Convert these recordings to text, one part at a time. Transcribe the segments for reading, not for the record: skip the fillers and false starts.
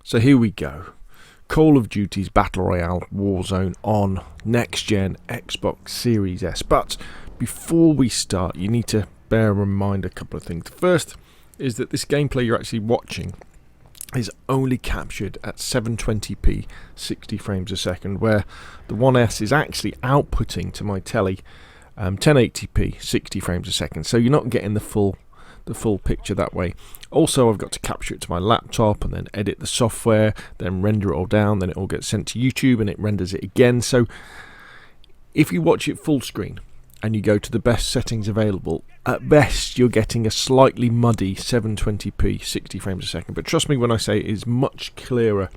So here we go. Call of Duty's Battle Royale Warzone on next-gen Xbox Series S. But before we start, you need to bear in mind a couple of things. The first is that this gameplay you're actually watching is only captured at 720p 60 frames a second, where the One S is actually outputting to my telly 1080p 60 frames a second. So you're not getting the full picture that way. Also, I've got to capture it to my laptop and then edit the software, then render it all down, then it all gets sent to YouTube and it renders it again. So if you watch it full screen and you go to the best settings available, at best you're getting a slightly muddy 720p 60 frames a second. But trust me when I say it is much clearer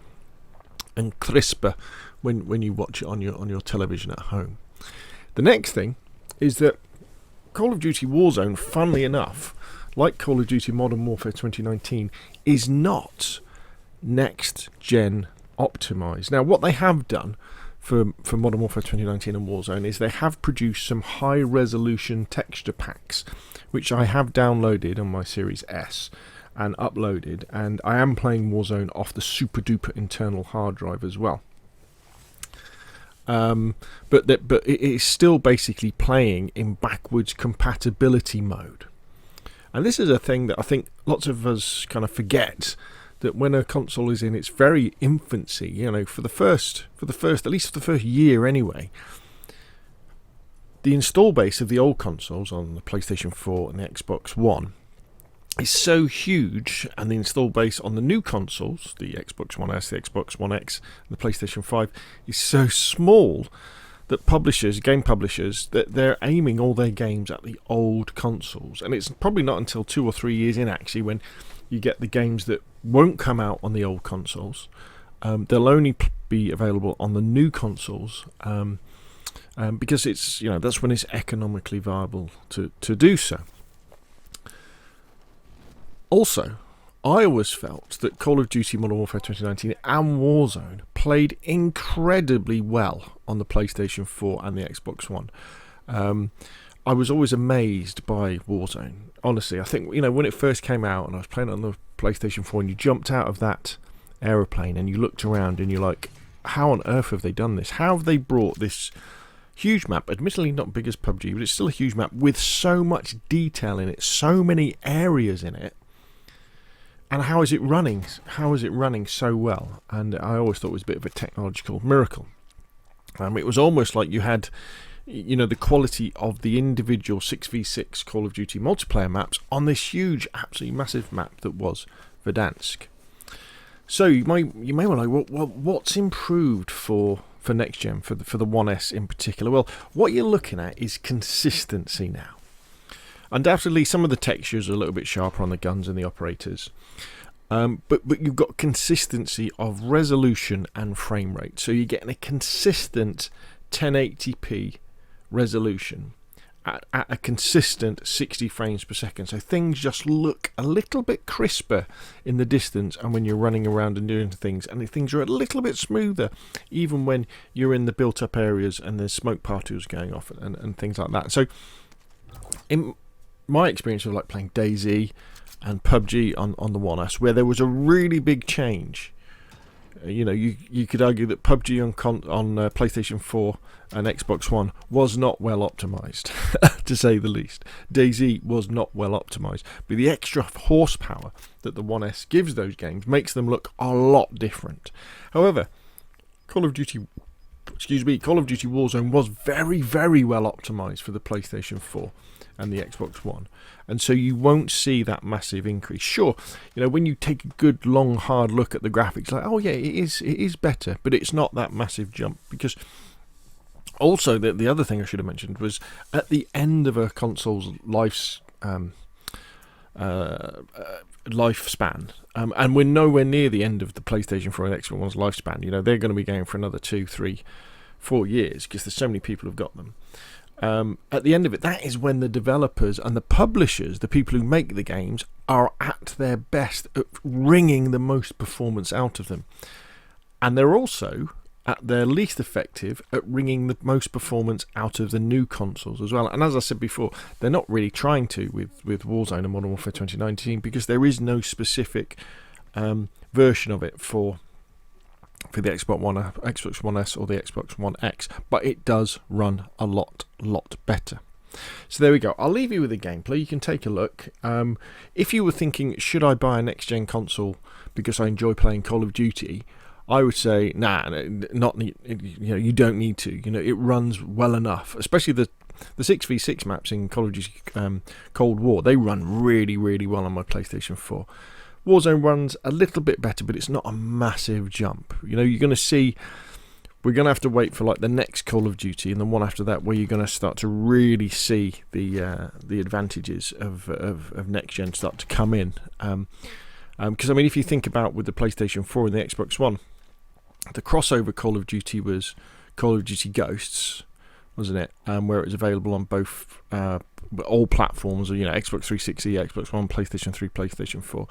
and crisper when you watch it on your television at home. The next thing is that Call of Duty Warzone, funnily enough, like Call of Duty Modern Warfare 2019, is not next-gen optimized. Now, what they have done for Modern Warfare 2019 and Warzone is they have produced some high-resolution texture packs, which I have downloaded on my Series S and uploaded, and I am playing Warzone off the super-duper internal hard drive as well. But it is still basically playing in backwards compatibility mode. And this is a thing that I think lots of us kind of forget, that when a console is in its very infancy, for the first at least for the first year anyway, the install base of the old consoles on the PlayStation 4 and the Xbox One is so huge, and the install base on the new consoles, the Xbox One S, the Xbox One X, and the PlayStation 5, is so small that game publishers, that they're aiming all their games at the old consoles. And it's probably not until 2 or 3 years in, actually, when you get the games that won't come out on the old consoles. They'll only be available on the new consoles, because it's that's when it's economically viable to do so. Also, I always felt that Call of Duty Modern Warfare 2019 and Warzone played incredibly well on the PlayStation 4 and the Xbox One. I was always amazed by Warzone. Honestly, I think when it first came out and I was playing it on the PlayStation 4 and you jumped out of that aeroplane and you looked around and you're like, how on earth have they done this? How have they brought this huge map, admittedly not big as PUBG, but it's still a huge map with so much detail in it, so many areas in it? And how is it running? How is it running so well? And I always thought it was a bit of a technological miracle. It was almost like you had, the quality of the individual 6v6 Call of Duty multiplayer maps on this huge, absolutely massive map that was Verdansk. So you may wonder, what's improved for next gen, for the One S in particular? Well, what you're looking at is consistency now. Undoubtedly, some of the textures are a little bit sharper on the guns and the operators, but you've got consistency of resolution and frame rate. So you're getting a consistent 1080p resolution at a consistent 60 frames per second. So things just look a little bit crisper in the distance, and when you're running around and doing things, and things are a little bit smoother, even when you're in the built-up areas and there's smoke particles going off and things like that. So in my experience of playing DayZ and PUBG on the One S, where there was a really big change, you could argue that PUBG on PlayStation 4 and Xbox One was not well optimized, to say the least. DayZ was not well optimized, but the extra horsepower that the One S gives those games makes them look a lot different. However, Call of Duty Warzone was very, very well optimized for the PlayStation 4 and the Xbox One, and so you won't see that massive increase. Sure, when you take a good long hard look at the graphics, it is better, but it's not that massive jump. Because also the other thing I should have mentioned was, at the end of a console's lifespan, and we're nowhere near the end of the PlayStation 4 and Xbox One's lifespan. They're going to be going for another 2, 3, 4 years, because there's so many people who've got them. At the end of it, that is when the developers and the publishers, the people who make the games, are at their best at wringing the most performance out of them. And they're also at their least effective at wringing the most performance out of the new consoles as well. And as I said before, they're not really trying to with Warzone and Modern Warfare 2019, because there is no specific version of it for the Xbox One S or the Xbox One X, but it does run a lot better. So there we go. I'll leave you with the gameplay. You can take a look. If you were thinking, should I buy a next-gen console because I enjoy playing Call of Duty, I would say, nah, not need. You don't need to. It runs well enough, especially the 6v6 maps in Call of Duty Cold War. They run really well on my PlayStation 4. Warzone runs a little bit better, but it's not a massive jump. You're going to see. We're going to have to wait for like the next Call of Duty and the one after that, where you're going to start to really see the advantages of next gen start to come in. Because if you think about with the PlayStation 4 and the Xbox One, the crossover Call of Duty was Call of Duty Ghosts, wasn't it? Where it was available on both all platforms, Xbox 360, Xbox One, PlayStation 3, PlayStation 4.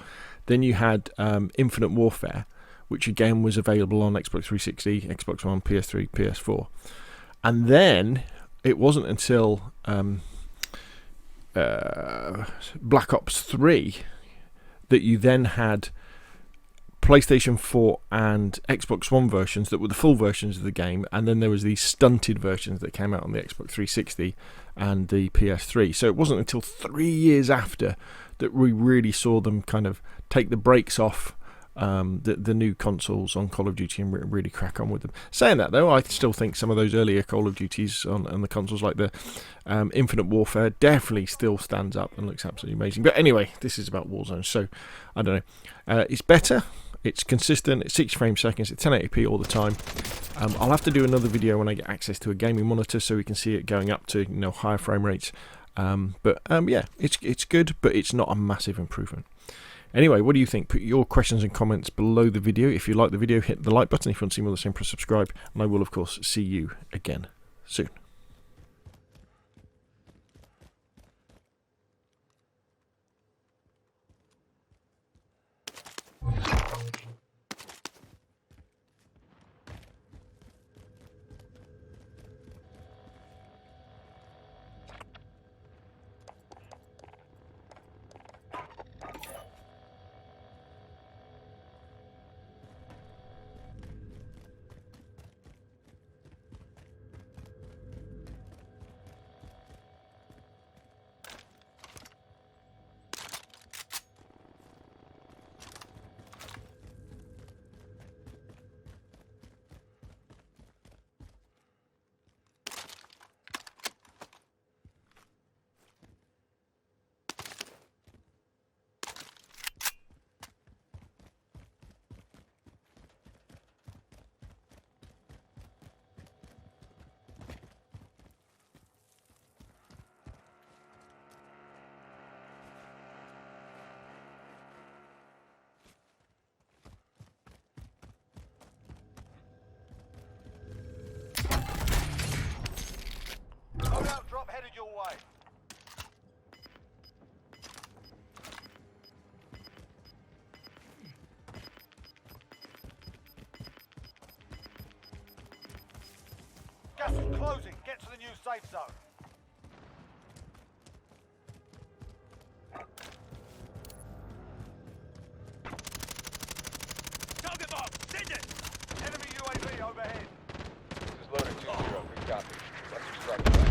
Then you had Infinite Warfare, which again was available on Xbox 360, Xbox One, PS3, PS4. And then it wasn't until Black Ops 3 that you then had PlayStation 4 and Xbox One versions that were the full versions of the game, and then there was these stunted versions that came out on the Xbox 360 and the PS3. So it wasn't until 3 years after that we really saw them kind of take the brakes off the new consoles on Call of Duty and really crack on with them. Saying that though, I still think some of those earlier Call of Duties on the consoles, like the Infinite Warfare, definitely still stands up and looks absolutely amazing. But anyway, this is about Warzone, so I don't know. It's better, it's consistent, it's 60 frames per second, it's 1080p all the time. I'll have to do another video when I get access to a gaming monitor so we can see it going up to higher frame rates. Yeah, it's good, but it's not a massive improvement. Anyway, what do you think? Put your questions and comments below the video. If you like the video, hit the like button. If you want to see more of the same, press subscribe. And I will, of course, see you again soon. Drop headed your way. Gas is closing. Get to the new safe zone. Target bomb! Send it! Enemy UAV overhead. This is loader 2-0. Good copy. Let's extract the back.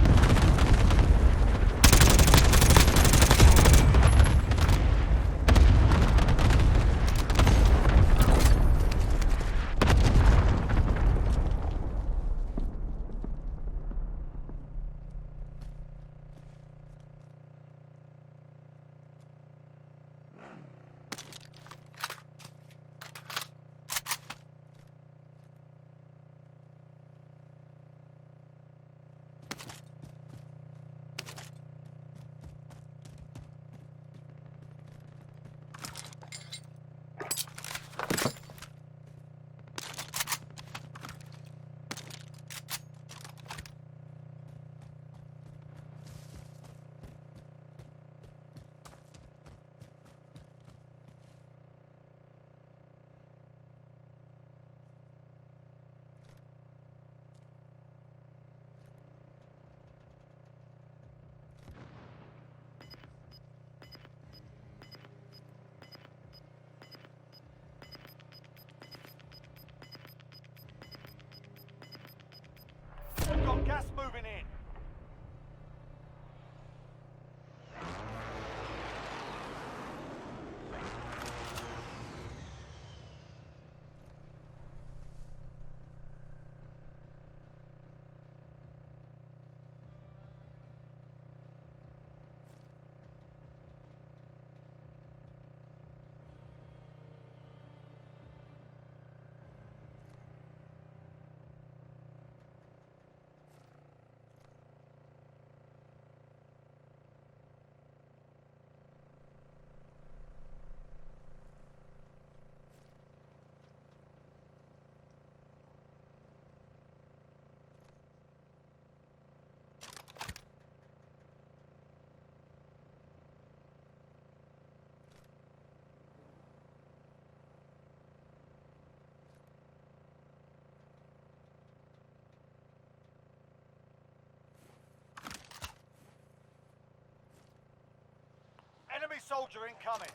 Enemy soldier incoming.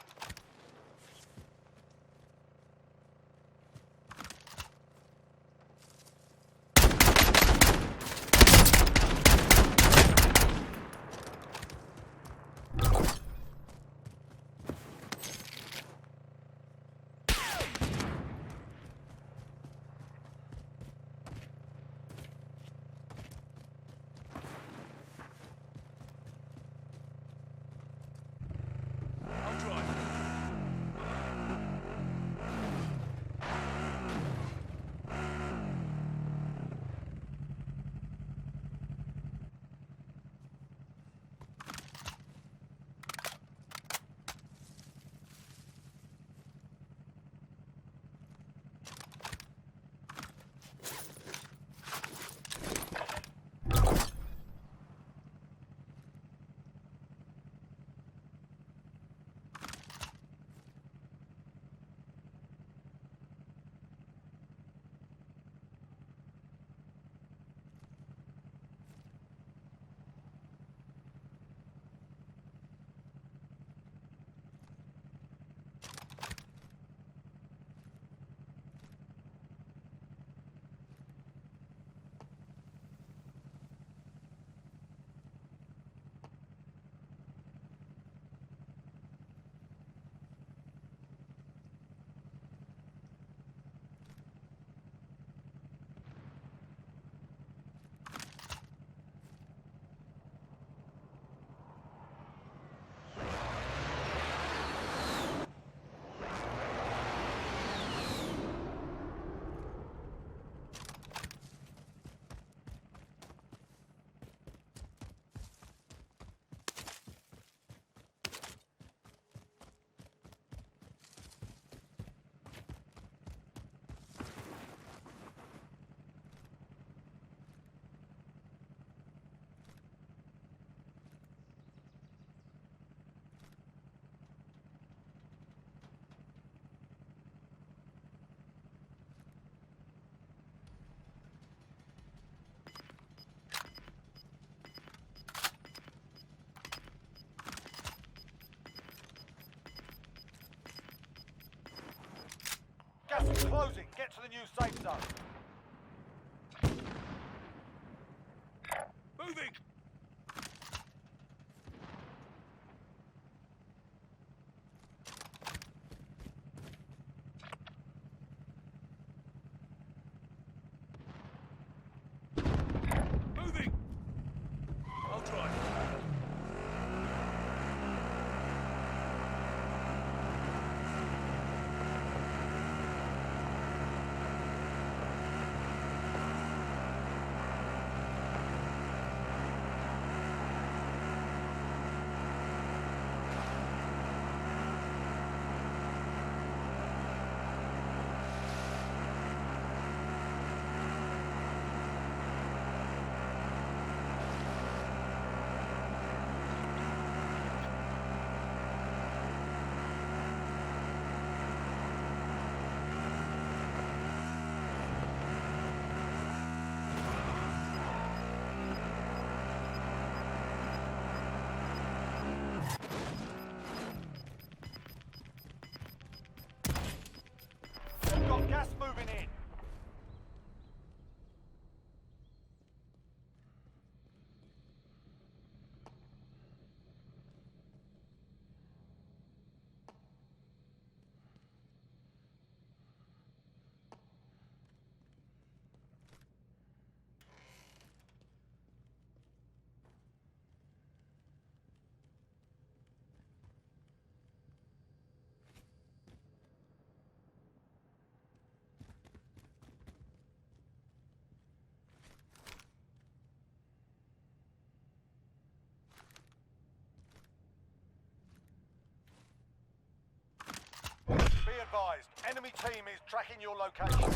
I'll drive. Gas is closing. Get to the new safe zone. Moving! Moving! I'll drive. We've got gas moving in. Be advised, enemy team is tracking your location.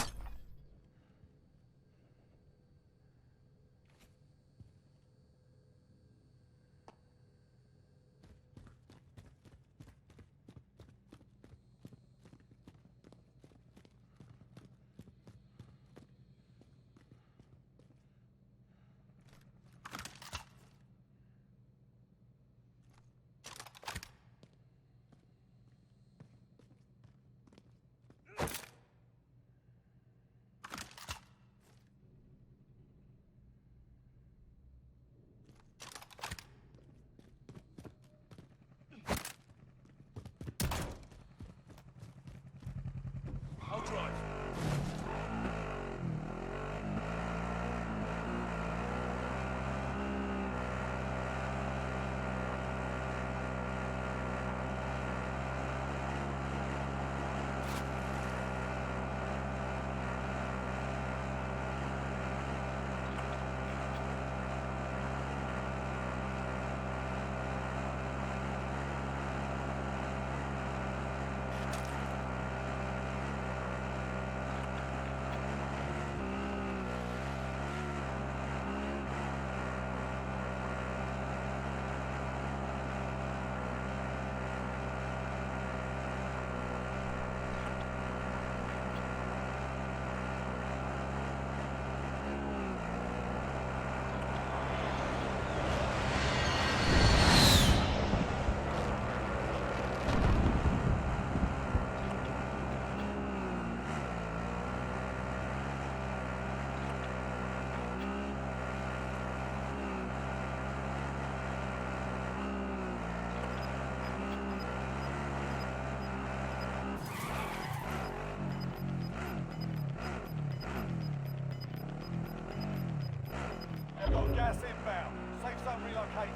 Got gas inbound. Safe zone relocated.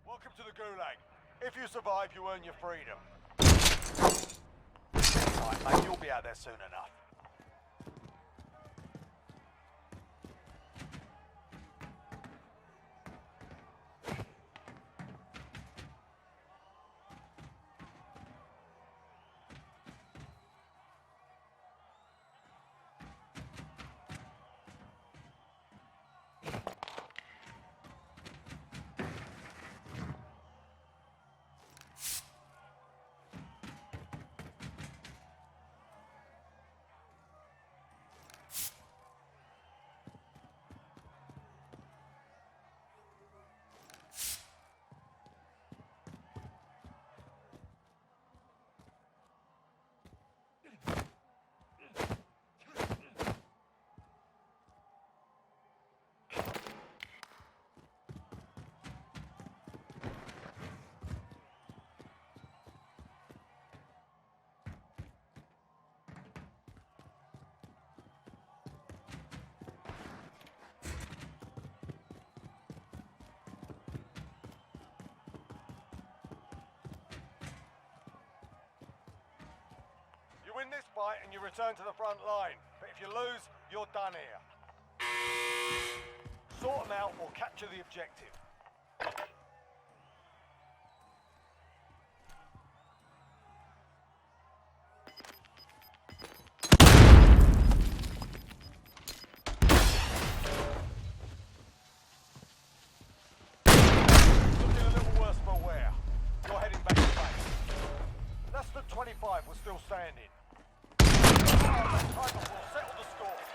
Welcome to the Gulag. If you survive, you earn your freedom. Alright, mate, you'll be out there soon enough. You win this fight and you return to the front line. But if you lose, you're done here. Sort them out or capture the objective. Looking a little worse for wear. You're heading back to base. That's the 25 was still standing. Time will settle the score.